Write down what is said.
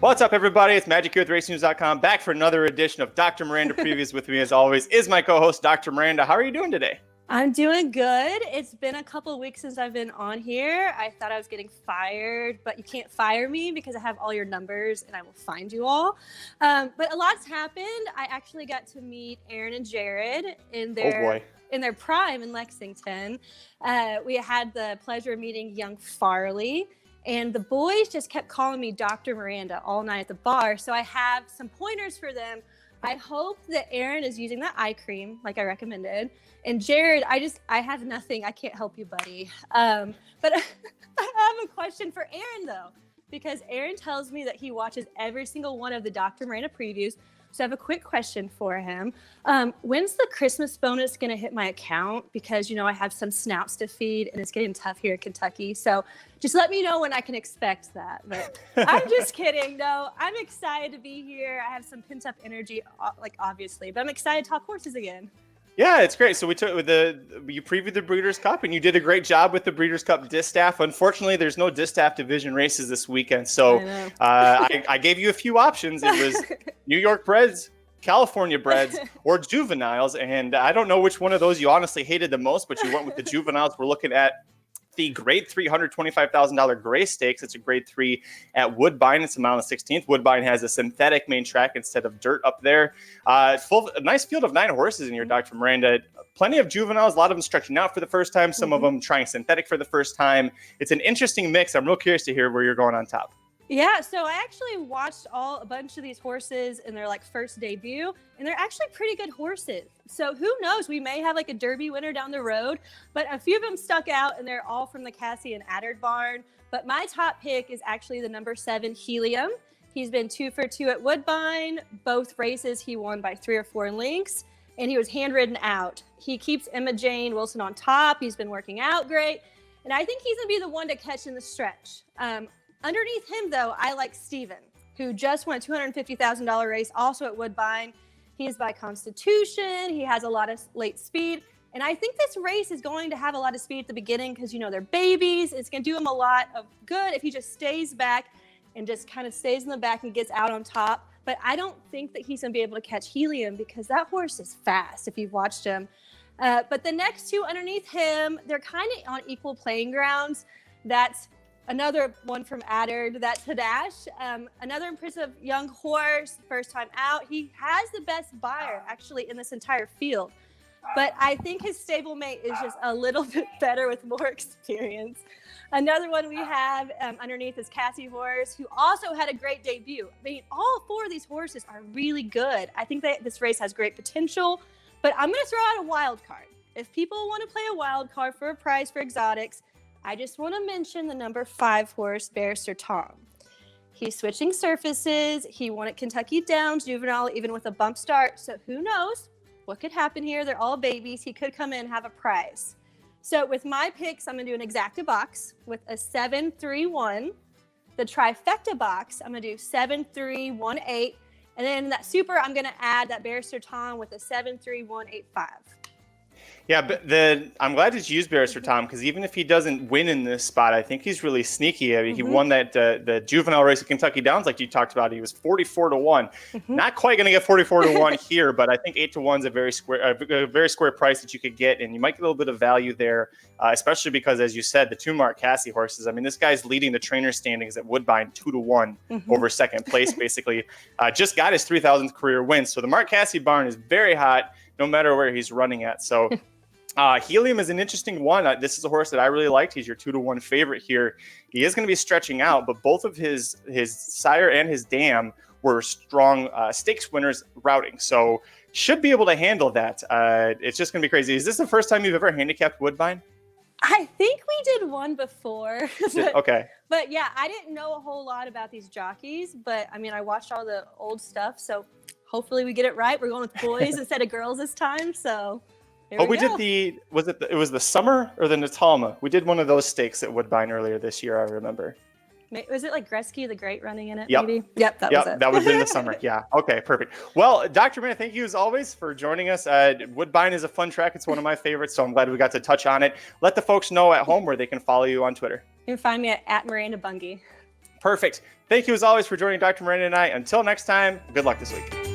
What's up, everybody? It's Magic here with RacingNews.com, back for another edition of Dr. Miranda Previews. With me, as always, is my co-host, Dr. Miranda. How are you doing today? I'm doing good. It's been a couple of weeks since I've been on here. I thought I was getting fired, but you can't fire me because I have all your numbers and I will find you all. But a lot's happened. I actually got to meet Aaron and Jared in their prime in Lexington. We had the pleasure of meeting young Farley. And the boys just kept calling me Dr. Miranda all night at the bar. So I have some pointers for them. I hope that Aaron is using that eye cream like I recommended. And Jared, I have nothing. I can't help you, buddy. But I have a question for Aaron, though, because Aaron tells me that he watches every single one of the Dr. Miranda previews. So I have a quick question for him. When's the Christmas bonus going to hit my account? Because, I have some snouts to feed and it's getting tough here in Kentucky. So just let me know when I can expect that. But I'm just kidding. No, I'm excited to be here. I have some pent up energy, obviously, but I'm excited to talk horses again. Yeah, it's great. So you previewed the Breeders' Cup, and you did a great job with the Breeders' Cup distaff. Unfortunately, there's no distaff division races this weekend, so I gave you a few options. It was New York breds, California breds, or juveniles, and I don't know which one of those you honestly hated the most, but you went with the juveniles. We're looking at the Grade 3 $125,000 Gray Stakes. It's a Grade 3 at Woodbine. It's a mile and 16th. Woodbine has a synthetic main track instead of dirt up there. A nice field of 9 horses in here, Dr. Miranda. Plenty of juveniles, a lot of them stretching out for the first time, some of them trying synthetic for the first time. It's an interesting mix. I'm real curious to hear where you're going on top. Yeah, so I actually watched a bunch of these horses in their first debut, and they're actually pretty good horses. So who knows? We may have a Derby winner down the road, but a few of them stuck out, and they're all from the Cassie and Addard barn. But my top pick is actually the number 7 Helium. He's been 2 for 2 at Woodbine. Both races he won by 3 or 4 lengths, and he was handridden out. He keeps Emma Jane Wilson on top. He's been working out great, and I think he's going to be the one to catch in the stretch. Underneath him, though, I like Steven, who just won a $250,000 race also at Woodbine. He's by constitution. He has a lot of late speed. And I think this race is going to have a lot of speed at the beginning because, they're babies. It's going to do him a lot of good if he just stays back and just kind of stays in the back and gets out on top. But I don't think that he's going to be able to catch Helium because that horse is fast if you've watched him. But the next two underneath him, they're kind of on equal playing grounds. That's another one from Addard, that's Hadash. Another impressive young horse, first time out. He has the best buyer, actually, in this entire field. But I think his stablemate is just a little bit better with more experience. Another one we have underneath is Cassie Horse, who also had a great debut. I mean, all 4 of these horses are really good. I think that this race has great potential. But I'm going to throw out a wild card. If people want to play a wild card for a prize for exotics, I just want to mention the number 5 horse, Barrister Tom. He's switching surfaces. He won at Kentucky Downs Juvenile, even with a bump start. So who knows what could happen here? They're all babies. He could come in and have a prize. So with my picks, I'm going to do an exacta box with a 7-3-1. The trifecta box, I'm going to do 7-3-1-8. And then that super, I'm going to add that Barrister Tom with a 7-3-1-8-5. Yeah, but I'm glad that you used Barrister Tom because even if he doesn't win in this spot, I think he's really sneaky. I mean, he won that the juvenile race at Kentucky Downs, like you talked about. He was 44-1. Not quite going to get 44-1 here, but I think 8-1 is a very square price that you could get, and you might get a little bit of value there, especially because, as you said, the 2 Mark Cassie horses. I mean, this guy's leading the trainer standings at Woodbine 2-1 over second place, basically. Just got his 3,000th career win. So the Mark Cassie barn is very hot, no matter where he's running at. So. Helium is an interesting one. This is a horse that I really liked. He's your 2-1 favorite here. He is going to be stretching out, but both of his sire and his dam were strong stakes winners routing. So should be able to handle that. It's just going to be crazy. Is this the first time you've ever handicapped Woodbine? I think we did one before. Okay. But yeah, I didn't know a whole lot about these jockeys, but I mean, I watched all the old stuff. So hopefully we get it right. We're going with boys instead of girls this time. So we did it was the Summer or the Natalma? We did one of those stakes at Woodbine earlier this year, I remember. Was it Gretzky the Great running in it, yep. maybe? Yep, that was it. That was in the summer. Yeah. Okay, perfect. Well, Dr. Miranda, thank you as always for joining us. Woodbine is a fun track. It's one of my favorites, so I'm glad we got to touch on it. Let the folks know at home where they can follow you on Twitter. You can find me at Miranda Bungie. Perfect. Thank you as always for joining Dr. Miranda and I. Until next time, good luck this week.